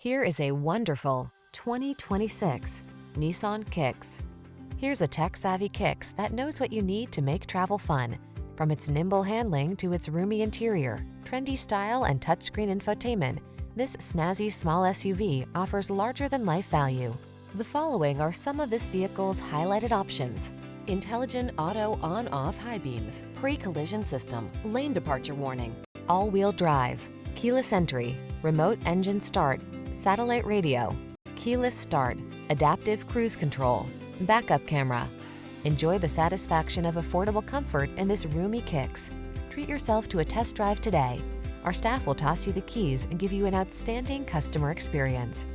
Here is a wonderful 2026 Nissan Kicks. Here's a tech-savvy Kicks that knows what you need to make travel fun. From its nimble handling to its roomy interior, trendy style, and touchscreen infotainment, this snazzy small SUV offers larger-than-life value. The following are some of this vehicle's highlighted options: intelligent auto on-off high beams, pre-collision system, lane departure warning, all-wheel drive, keyless entry, remote engine start, satellite radio, keyless start, adaptive cruise control, backup camera. Enjoy the satisfaction of affordable comfort in this roomy Kicks. Treat yourself to a test drive today. Our staff will toss you the keys and give you an outstanding customer experience.